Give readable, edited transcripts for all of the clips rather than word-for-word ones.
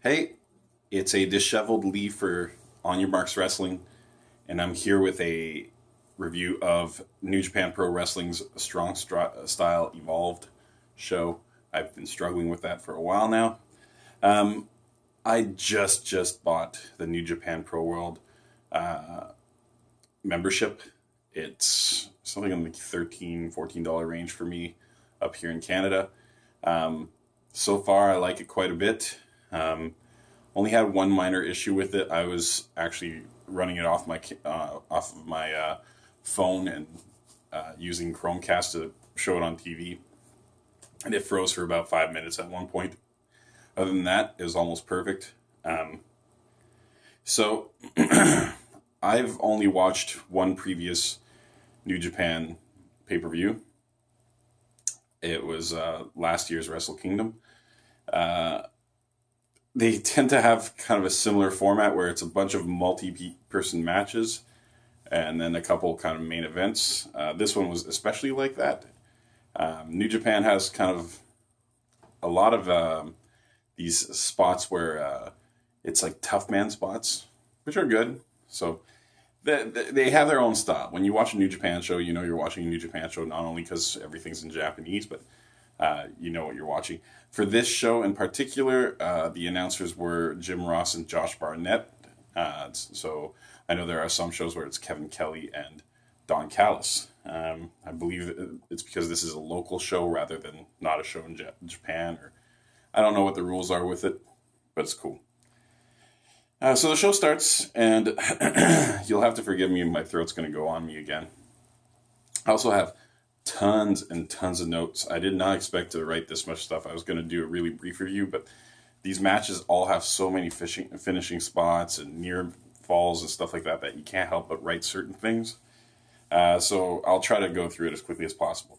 Hey, it's a disheveled Lee for On Your Marks Wrestling, and I'm here with a review of New Japan Pro Wrestling's Style Evolved show. I've been struggling with that for a while now. Um, I just bought the New Japan Pro World uh, membership. It's something in the $13-14 range for me up here in Canada. Um, so far, I like it quite a bit. Um, Only had one minor issue with it. I was actually running it off of my phone and using Chromecast to show it on TV, and it froze for about 5 minutes at one point. Other than that, it was almost perfect. Um, so I've only watched one previous New Japan pay per view. It was last year's Wrestle Kingdom. Uh, they tend to have kind of a similar format where it's a bunch of multi-person matches and then a couple kind of main events. This one was especially like that. New Japan has kind of a lot of these spots where it's like tough man spots, which are good. So they have their own style. When you watch a New Japan show, you know you're watching a New Japan show not only because everything's in Japanese, but you know what you're watching. For this show in particular, the announcers were Jim Ross and Josh Barnett. So I know there are some shows where it's Kevin Kelly and Don Callis. I believe it's because this is a local show rather than not a show in Japan. Or I don't know what the rules are with it, but it's cool. So the show starts, and you'll have to forgive me. My throat's going to go on me again. I also have tons and tons of notes. I did not expect to write this much stuff. I was going to do a really brief review, but these matches all have so many finishing spots and near falls and stuff like that that you can't help but write certain things. So I'll try to go through it as quickly as possible.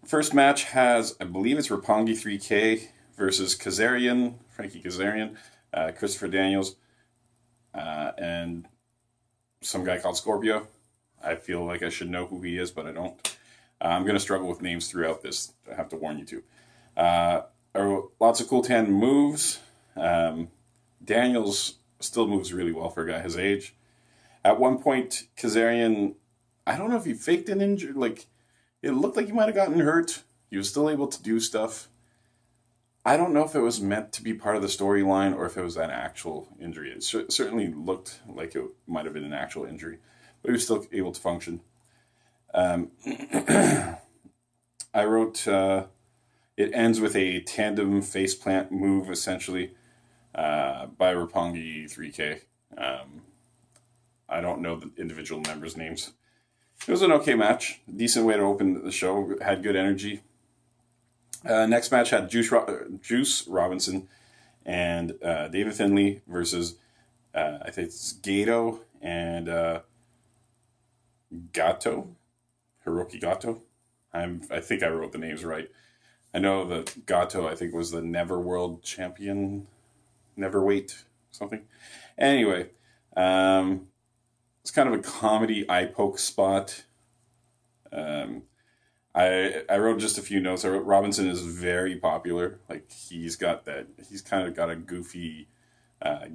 First match has, I believe it's Roppongi 3K versus Kazarian, Frankie Kazarian, Christopher Daniels, and some guy called Scorpio. I feel like I should know who he is, but I don't. I'm going to struggle with names throughout this. I have to warn you two. Lots of cool tandem moves. Daniels still moves really well for a guy his age. At one point, Kazarian, I don't know if he faked an injury. Like, it looked like he might have gotten hurt. He was still able to do stuff. I don't know if it was meant to be part of the storyline or if it was an actual injury. It certainly looked like it might have been an actual injury, but he was still able to function. I wrote, it ends with a tandem faceplant move, essentially, by Roppongi 3K. I don't know the individual members' names. It was an okay match. Decent way to open the show. Had good energy. Next match had Juice Robinson and David Finlay versus, I think it's Gato and Gato. Hiroki Gato. I think I wrote the names right. I know that Gato, I think, was the Never World Champion, Neverweight, something. Anyway, it's kind of a comedy eye poke spot. I wrote just a few notes. I wrote Robinson is very popular. Like he's kind of got a goofy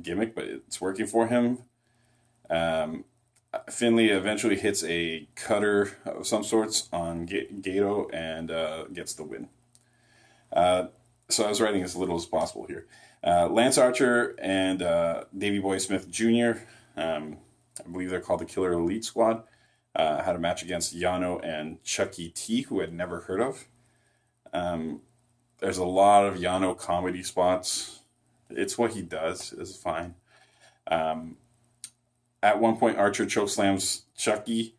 gimmick, but it's working for him. Finley eventually hits a cutter of some sorts on Gato and gets the win. So I was writing as little as possible here. Lance Archer and Davey Boy Smith Jr., I believe they're called the Killer Elite Squad, had a match against Yano and Chucky T, who I'd never heard of. There's a lot of Yano comedy spots. It's what he does. It's fine. At one point, Archer chokeslams Chucky,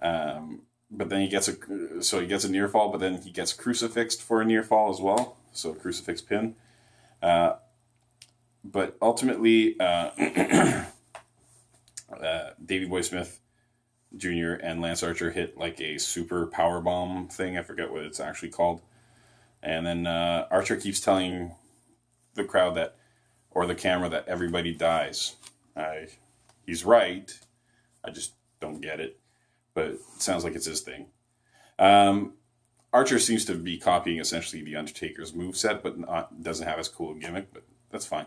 but then he gets a near fall, but then he gets crucifixed for a near fall as well. So a crucifix pin. But ultimately, Davey Boy Smith Jr. and Lance Archer hit like a super power bomb thing. I forget what it's actually called. And then Archer keeps telling the crowd or the camera that everybody dies. He's right. I just don't get it. But it sounds like it's his thing. Archer seems to be copying essentially the Undertaker's moveset, but doesn't have as cool a gimmick. But that's fine.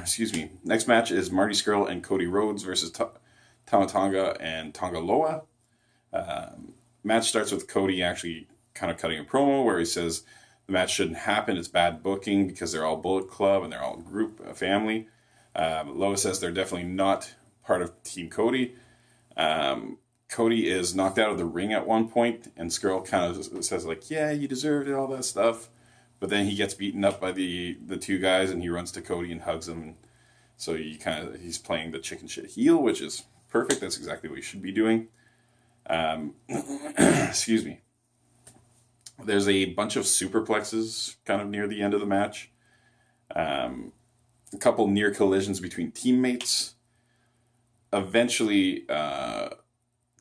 Excuse me. Next match is Marty Scurll and Cody Rhodes versus Tama Tonga and Tonga Loa. Match starts with Cody actually kind of cutting a promo where he says the match shouldn't happen. It's bad booking because they're all Bullet Club and they're all a family. Loa says they're definitely not part of Team Cody. Cody is knocked out of the ring at one point, and Scurll kind of says like, "Yeah, you deserved it," all that stuff. But then he gets beaten up by the two guys, and he runs to Cody and hugs him. And so he's playing the chicken shit heel, which is perfect. That's exactly what he should be doing. Excuse me. There's a bunch of superplexes kind of near the end of the match. A couple near collisions between teammates. Eventually,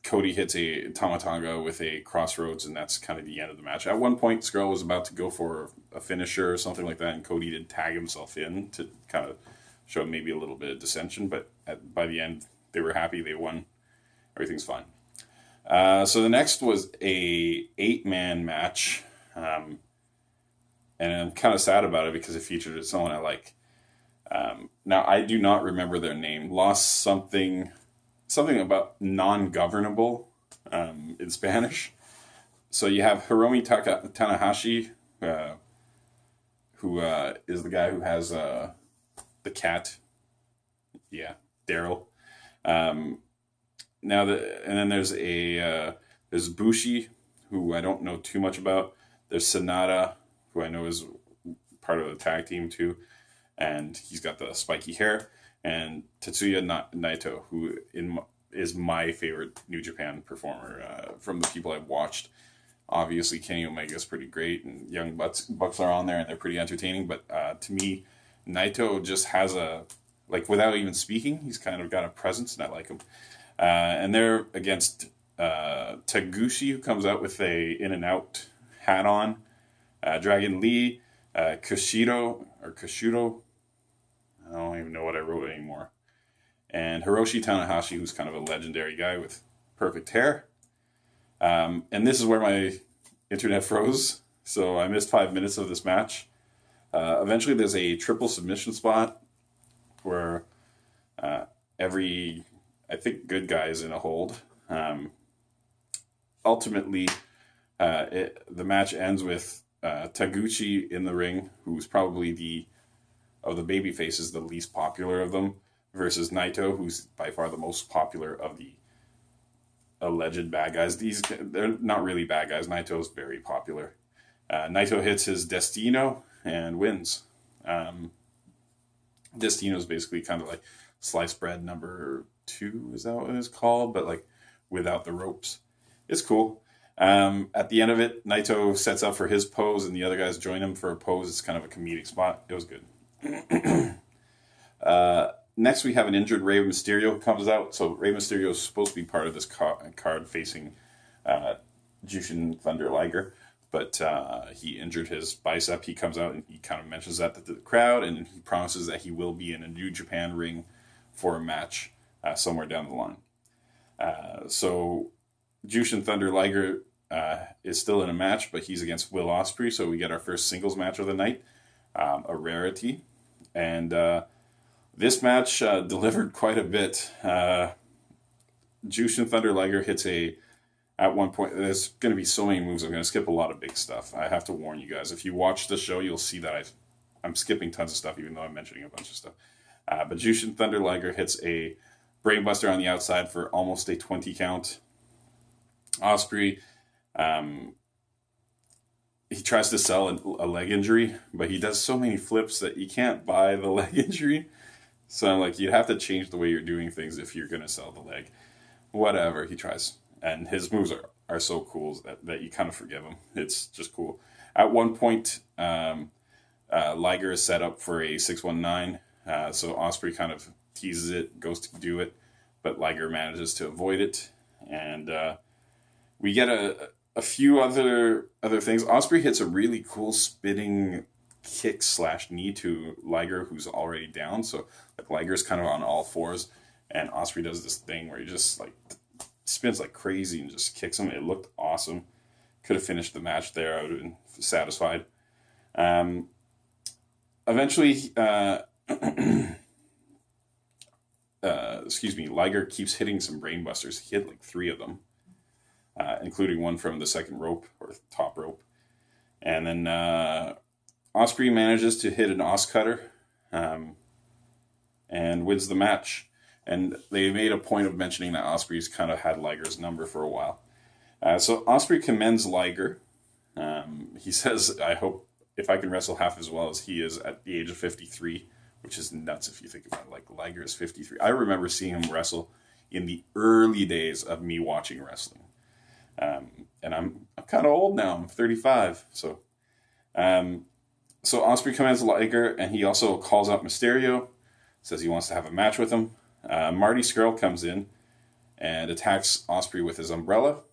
Cody hits a Tama Tonga with a crossroads, and that's kind of the end of the match. At one point, Scurll was about to go for a finisher or something like that, and Cody did tag himself in to kind of show maybe a little bit of dissension, but by the end, they were happy, they won. Everything's fine. So the next was a 8-man match, and I'm kind of sad about it because it featured someone I like. Now, I do not remember their name. Lost something about non-governable in Spanish. So you have Hiromi Tanahashi, who is the guy who has the cat. Yeah, Daryl. And then there's Bushi, who I don't know too much about. There's Sanada, who I know is part of the tag team too, and he's got the spiky hair. And Tetsuya Naito, who is my favorite New Japan performer from the people I've watched. Obviously, Kenny Omega is pretty great, and Young Bucks are on there, and they're pretty entertaining. But to me, Naito just has without even speaking, he's kind of got a presence, and I like him. And they're against Taguchi, who comes out with a In-N-Out hat on, Dragon Lee, Kushido, I don't even know what I wrote anymore. And Hiroshi Tanahashi, who's kind of a legendary guy with perfect hair. And this is where my internet froze, so I missed 5 minutes of this match. Eventually, there's a triple submission spot where every, I think, good guy is in a hold. Ultimately, the match ends with Taguchi in the ring, who's probably of the baby faces, the least popular of them, versus Naito, who's by far the most popular of the alleged bad guys. They're not really bad guys. Naito's very popular. Naito hits his Destino and wins. Destino's basically kind of like sliced bread number 2, is that what it's called? But like without the ropes. It's cool. At the end of it, Naito sets up for his pose, and the other guys join him for a pose. It's kind of a comedic spot. It was good. Next, we have an injured Rey Mysterio who comes out. So Rey Mysterio is supposed to be part of this card facing Jushin Thunder Liger, but he injured his bicep. He comes out and he kind of mentions that to the crowd, and he promises that he will be in a New Japan ring for a match somewhere down the line. So Jushin Thunder Liger is still in a match, but he's against Will Ospreay, so we get our first singles match of the night, a rarity. And this match delivered quite a bit. Jushin Thunder Liger hits at one point, there's going to be so many moves, I'm going to skip a lot of big stuff. I have to warn you guys. If you watch the show, you'll see that I'm skipping tons of stuff, even though I'm mentioning a bunch of stuff. But Jushin Thunder Liger hits a brainbuster on the outside for almost a 20 count. Ospreay, he tries to sell a leg injury, but he does so many flips that you can't buy the leg injury. So I'm like, you have to change the way you're doing things if you're going to sell the leg. Whatever, he tries. And his moves are so cool that you kind of forgive him. It's just cool. At one point, Liger is set up for a 619. So Ospreay kind of teases it, goes to do it, but Liger manages to avoid it. And we get a few other things. Ospreay hits a really cool spinning kick / knee to Liger, who's already down. So like Liger's kind of on all fours, and Ospreay does this thing where he just like spins like crazy and just kicks him. It looked awesome. Could have finished the match there. I would have been satisfied. Eventually, Liger keeps hitting some brainbusters. He hit like 3 of them, including one from the second rope or top rope. And then Ospreay manages to hit an Os cutter and wins the match. And they made a point of mentioning that Ospreay's kind of had Liger's number for a while. So Ospreay commends Liger. He says, I hope if I can wrestle half as well as he is at the age of 53, which is nuts if you think about it. Like, Liger is 53. I remember seeing him wrestle in the early days of me watching wrestling. And I'm kind of old now. I'm 35. So Ospreay commends Liger, and he also calls out Mysterio, says he wants to have a match with him. Marty Scurll comes in and attacks Ospreay with his umbrella.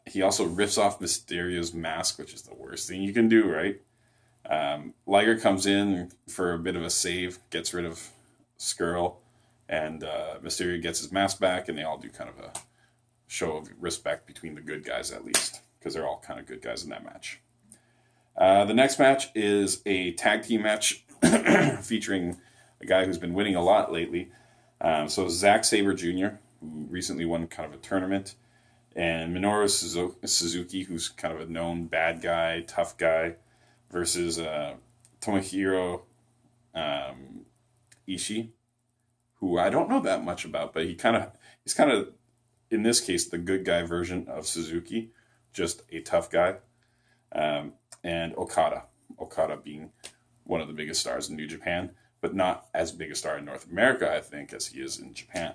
He also rips off Mysterio's mask, which is the worst thing you can do, right? Liger comes in for a bit of a save, gets rid of Scurll, and Mysterio gets his mask back, and they all do kind of a show of respect between the good guys, at least, because they're all kind of good guys in that match. The next match is a tag team match featuring a guy who's been winning a lot lately. So Zack Sabre Jr., who recently won kind of a tournament, and Minoru Suzuki, who's kind of a known bad guy, tough guy, versus Tomohiro Ishii, who I don't know that much about, but he's kind of, in this case, the good guy version of Suzuki, just a tough guy. And Okada being one of the biggest stars in New Japan, but not as big a star in North America, I think, as he is in Japan.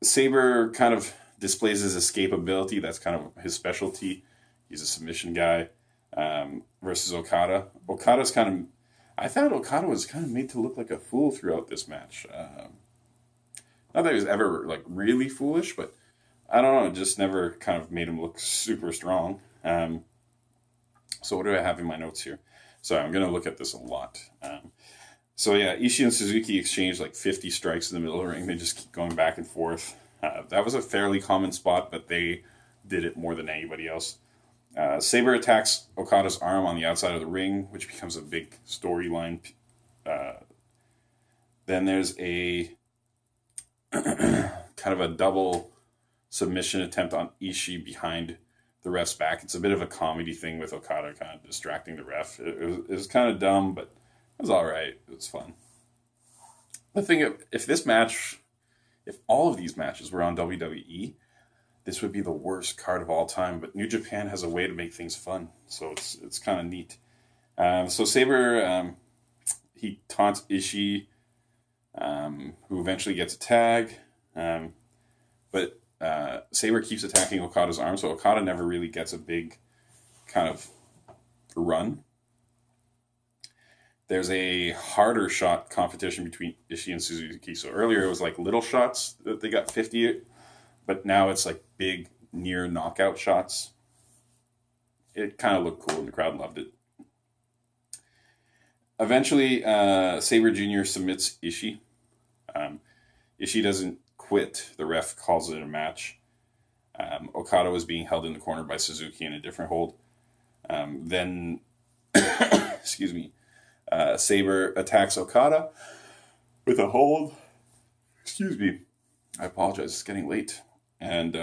Sabre kind of displays his escapability. That's kind of his specialty. He's a submission guy. Versus Okada. I found Okada was kind of made to look like a fool throughout this match. Not that he was ever like really foolish, but I don't know, it just never kind of made him look super strong. So what do I have in my notes here? Sorry, I'm going to look at this a lot. Ishii and Suzuki exchanged like 50 strikes in the middle of the ring. They just keep going back and forth. That was a fairly common spot, but they did it more than anybody else. Sabre attacks Okada's arm on the outside of the ring, which becomes a big storyline. Then there's a kind of a double submission attempt on Ishii behind the ref's back. It's a bit of a comedy thing with Okada kind of distracting the ref. It was kind of dumb, but it was all right. It was fun. The thing, if all of these matches were on WWE, this would be the worst card of all time. But New Japan has a way to make things fun, so it's kind of neat. So Sabre, he taunts Ishii, who eventually gets a tag. But Sabre keeps attacking Okada's arm, so Okada never really gets a big kind of run. There's a harder shot competition between Ishii and Suzuki. So earlier it was like little shots that they got 50, but now it's like big near knockout shots. It kind of looked cool and the crowd loved it. Eventually, Sabre Jr. submits Ishii. Ishii doesn't quit. The ref calls it a match. Okada was being held in the corner by Suzuki in a different hold. Then, excuse me, Sabre attacks Okada with a hold. Excuse me. I apologize. It's getting late. And,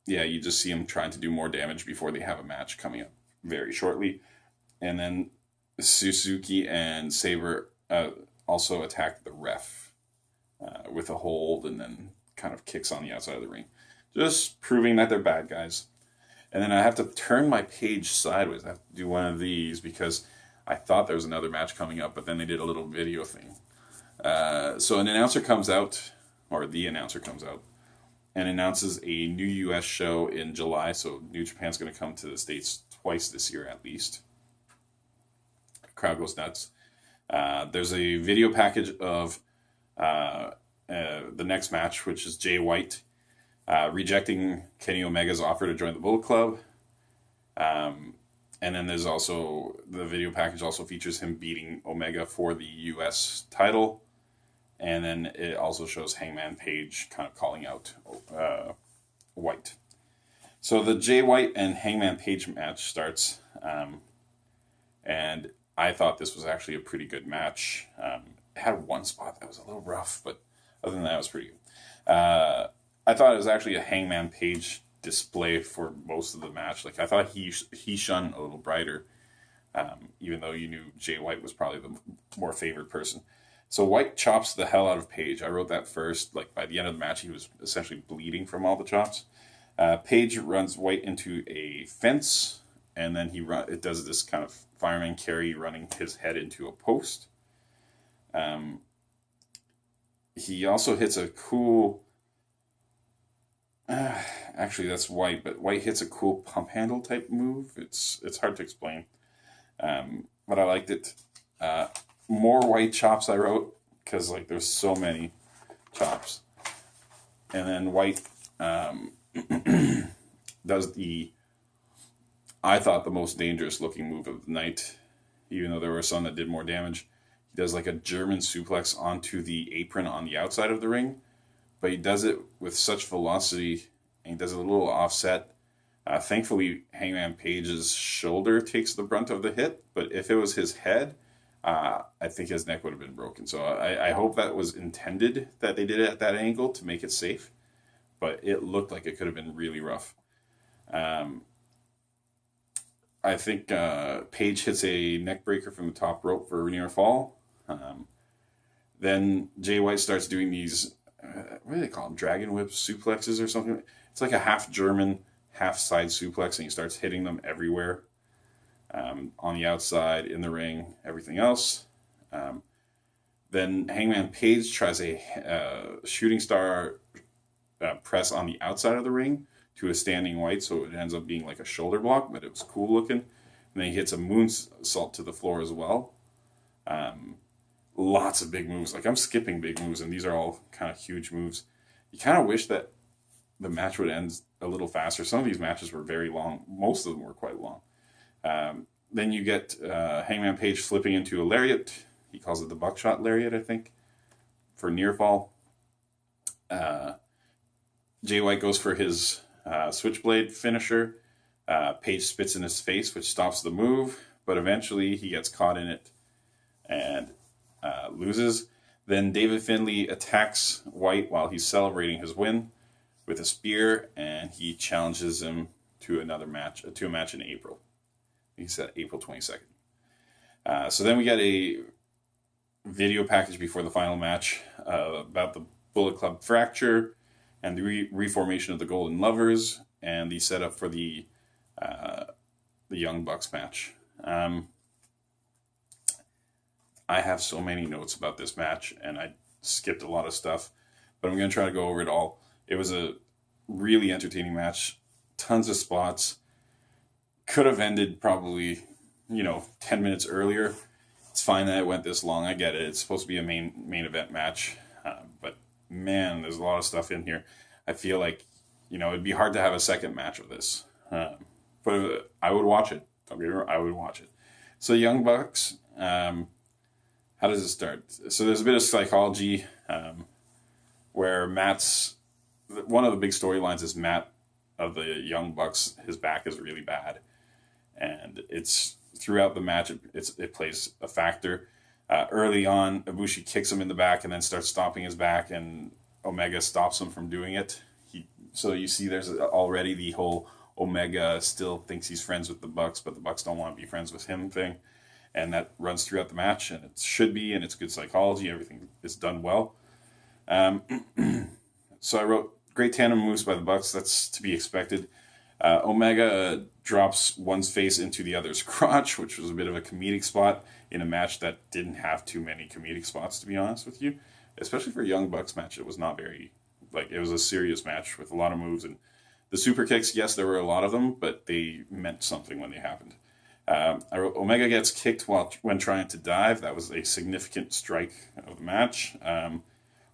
you just see him trying to do more damage before they have a match coming up very shortly. And then Suzuki and Sabre also attack the ref with a hold and then kind of kicks on the outside of the ring. Just proving that they're bad guys. And then I have to turn my page sideways. I have to do one of these because I thought there was another match coming up, but then they did a little video thing. So an announcer comes out, or the announcer comes out, and announces a new U.S. show in July. So New Japan's going to come to the States twice this year at least. The crowd goes nuts. There's a video package of the next match, which is Jay White rejecting Kenny Omega's offer to join the Bullet Club. And then there's also, the video package also features him beating Omega for the U.S. title. And then it also shows Hangman Page kind of calling out White. So the Jay White and Hangman Page match starts. And I thought this was actually a pretty good match. It had one spot that was a little rough, but other than that, it was pretty good. I thought it was actually a Hangman Page display for most of the match. Like, I thought he shone a little brighter, even though you knew Jay White was probably the more favored person. So White chops the hell out of Page. I wrote that first. Like, by the end of the match, he was essentially bleeding from all the chops. Page runs White into a fence, and then it does this kind of fireman carry, running his head into a post. He also hits a cool... actually, that's White, but White hits a cool pump handle type move. It's hard to explain, but I liked it. More White chops I wrote, because like there's so many chops. And then White does I thought the most dangerous looking move of the night, even though there were some that did more damage. He does like a German suplex onto the apron on the outside of the ring, but he does it with such velocity, and he does it a little offset. Thankfully, Hangman Page's shoulder takes the brunt of the hit, but if it was his head, I think his neck would have been broken. So I hope that was intended, that they did it at that angle to make it safe, but it looked like it could have been really rough. I think Page hits a neck breaker from the top rope for a near fall. Then Jay White starts doing these, what do they call them? Dragon whip suplexes or something. It's like a half German, half side suplex, and he starts hitting them everywhere. On the outside, in the ring, everything else. Then Hangman Page tries a shooting star press on the outside of the ring to a standing White, so it ends up being like a shoulder block, but it was cool looking. And then he hits a moonsault to the floor as well. Lots of big moves. Like, I'm skipping big moves, and these are all kind of huge moves. You kind of wish that the match would end a little faster. Some of these matches were very long. Most of them were quite long. Then you get Hangman Page flipping into a lariat. He calls it the buckshot lariat, I think, for near fall. Jay White goes for his switchblade finisher. Page spits in his face, which stops the move, but eventually he gets caught in it and loses. Then David Finlay attacks White while he's celebrating his win with a spear, and he challenges him to a match in April. He said April 22nd. So then we get a video package before the final match about the Bullet Club fracture and the reformation of the Golden Lovers and the setup for the Young Bucks match. I have so many notes about this match, and I skipped a lot of stuff, but I'm going to try to go over it all. It was a really entertaining match. Tons of spots. Could have ended probably, 10 minutes earlier. It's fine that it went this long. I get it. It's supposed to be a main event match. But, man, there's a lot of stuff in here. I feel like, it'd be hard to have a second match of this. But I would watch it. Don't get me wrong, I would watch it. So, Young Bucks, how does it start? So, there's a bit of psychology where one of the big storylines is Matt of the Young Bucks, his back is really bad. And it's throughout the match, it plays a factor. Early on, Ibushi kicks him in the back and then starts stomping his back, and Omega stops him from doing it. So you see there's already the whole Omega still thinks he's friends with the Bucks, but the Bucks don't want to be friends with him thing. And that runs throughout the match, and it should be, and it's good psychology. Everything is done well. So I wrote, great tandem moves by the Bucks. That's to be expected. Omega drops one's face into the other's crotch, which was a bit of a comedic spot in a match that didn't have too many comedic spots, to be honest with you. Especially for a Young Bucks match, it was not very, it was a serious match with a lot of moves. And the super kicks, yes, there were a lot of them, but they meant something when they happened. I wrote, Omega gets kicked when trying to dive. That was a significant strike of the match.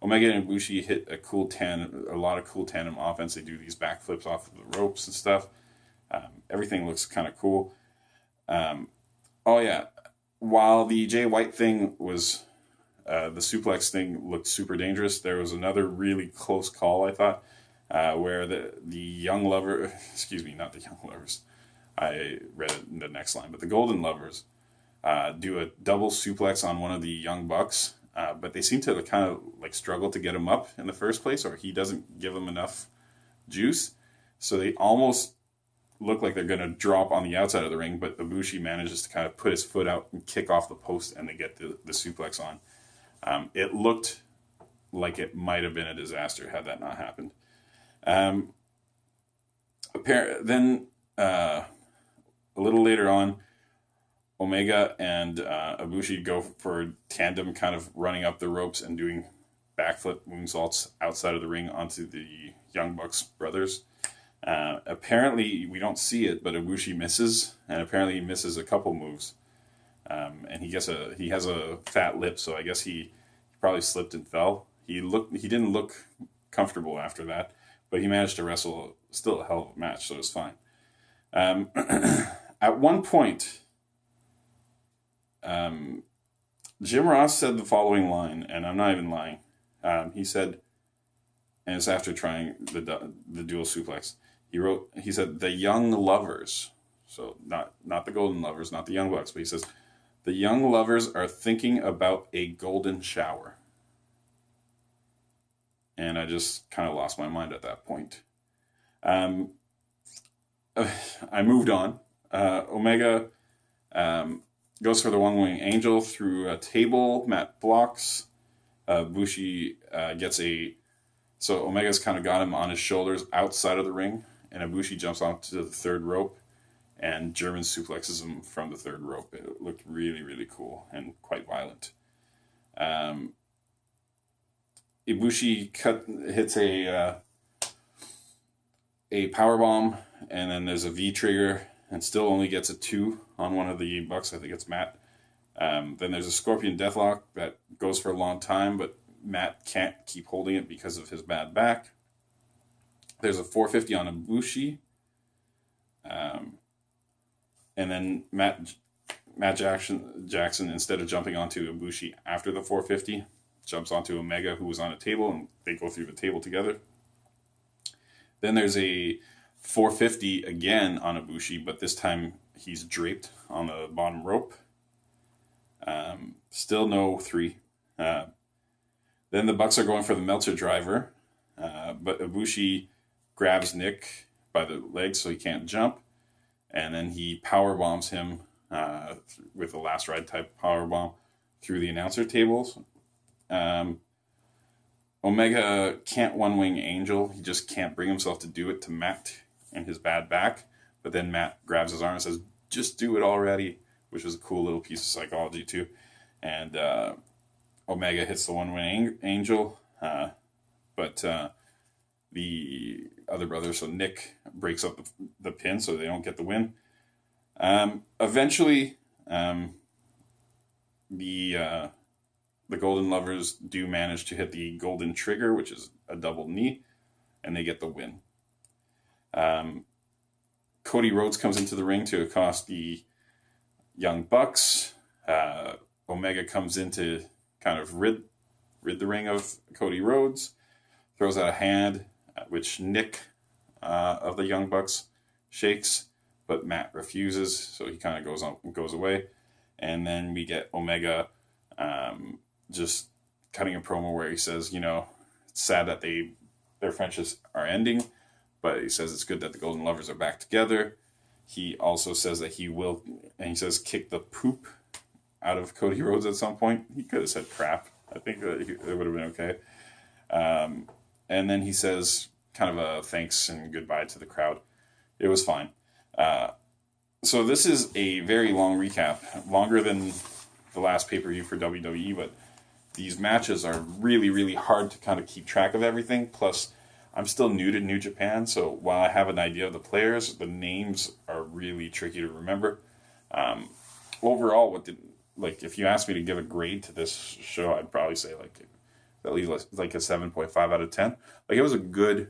Omega and Ibushi hit a lot of cool tandem offense. They do these backflips off of the ropes and stuff. Everything looks kind of cool. While the Jay White thing was, the suplex thing looked super dangerous, there was another really close call, I thought, where the Young Lover, not the Young Lovers, I read it in the next line, but the Golden Lovers do a double suplex on one of the Young Bucks, but they seem to kind of like struggle to get him up in the first place, or he doesn't give them enough juice. So they almost look like they're going to drop on the outside of the ring, but Ibushi manages to kind of put his foot out and kick off the post, and they get the suplex on. It looked like it might have been a disaster had that not happened. Then a little later on, Omega and Ibushi go for tandem, kind of running up the ropes and doing backflip moonsaults outside of the ring onto the Young Bucks brothers. Apparently, we don't see it, but Ibushi misses, and apparently he misses a couple moves. And he has a fat lip, so I guess he probably slipped and fell. He didn't look comfortable after that, but he managed to wrestle still a hell of a match, so it was fine. At one point, Jim Ross said the following line, and I'm not even lying. He said, and it's after trying the dual suplex. He said, the Young Lovers. So not the Golden Lovers, not the Young Bucks, but he says, the Young Lovers are thinking about a golden shower. And I just kind of lost my mind at that point. I moved on. Omega goes for the one-wing angel through a table. Matt blocks. Bushi gets so Omega's kind of got him on his shoulders outside of the ring, and Ibushi jumps onto the third rope and German suplexes him from the third rope. It looked really, really cool and quite violent. Ibushi hits a power bomb, and then there's a V trigger, and still only gets a 2 on one of the Bucks. I think it's Matt. Then there's a Scorpion Deathlock that goes for a long time, but Matt can't keep holding it because of his bad back. There's a 450 on Ibushi. And then Matt Jackson, instead of jumping onto Ibushi after the 450, jumps onto Omega, who was on a table, and they go through the table together. Then there's a 450 again on Ibushi, but this time he's draped on the bottom rope. Still no 3. Then the Bucks are going for the Meltzer driver, but Ibushi grabs Nick by the legs so he can't jump, and then he power bombs him with a last ride type power bomb through the announcer tables. Omega can't one-wing angel. He just can't bring himself to do it to Matt and his bad back. But then Matt grabs his arm and says, just do it already, which was a cool little piece of psychology too. And Omega hits the one-wing angel, but the other brother, so Nick, breaks up the pin so they don't get the win. Eventually, the Golden Lovers do manage to hit the Golden Trigger, which is a double knee, and they get the win. Cody Rhodes comes into the ring to accost the Young Bucks. Omega comes in to kind of rid the ring of Cody Rhodes, throws out a hand, which Nick of the Young Bucks shakes, but Matt refuses, so he kind of goes away. And then we get Omega just cutting a promo where he says, it's sad that their friendships are ending, but he says it's good that the Golden Lovers are back together. He also says that he will, and he says, kick the poop out of Cody Rhodes at some point. He could have said crap. I think it would have been okay. And then he says kind of a thanks and goodbye to the crowd. It was fine. So this is a very long recap, longer than the last pay-per-view for WWE, but these matches are really, really hard to kind of keep track of everything. Plus, I'm still new to New Japan, so while I have an idea of the players, the names are really tricky to remember. Overall, if you asked me to give a grade to this show, I'd probably say at least like a 7.5 out of 10. It was a good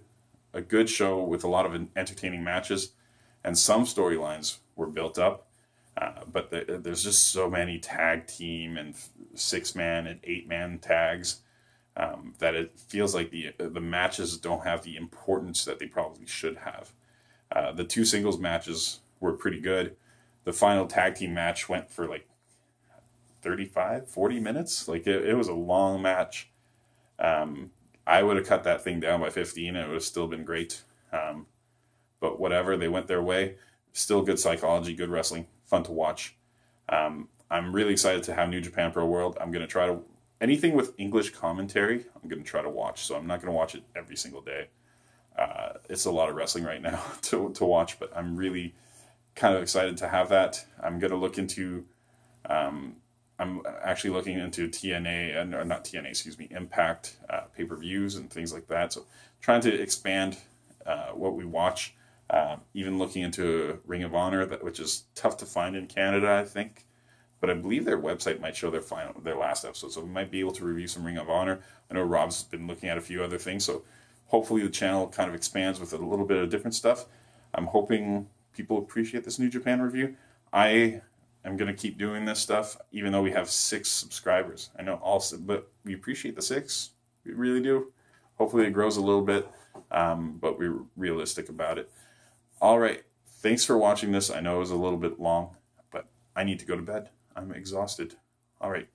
show with a lot of entertaining matches, and some storylines were built up. But there's just so many tag team and 6-man and 8-man tags that it feels like the matches don't have the importance that they probably should have. The 2 singles matches were pretty good. The final tag team match went for 35, 40 minutes. Like it was a long match. I would have cut that thing down by 15 and it would have still been great. But whatever, they went their way. Still good psychology, good wrestling, fun to watch. I'm really excited to have New Japan Pro World. I'm going to try to, anything with English commentary, I'm going to try to watch. So I'm not going to watch it every single day. It's a lot of wrestling right now to watch, but I'm really kind of excited to have that. I'm going to look into, I'm actually looking into TNA, and not TNA, excuse me, Impact pay-per-views and things like that. So trying to expand what we watch, even looking into Ring of Honor, which is tough to find in Canada, I think. But I believe their website might show their last episode, so we might be able to review some Ring of Honor. I know Rob's been looking at a few other things, so hopefully the channel kind of expands with a little bit of different stuff. I'm hoping people appreciate this New Japan review. I am going to keep doing this stuff, even though we have 6 subscribers. I know but we appreciate the 6. We really do. Hopefully it grows a little bit, but we're realistic about it. All right. Thanks for watching this. I know it was a little bit long, but I need to go to bed. I'm exhausted. All right.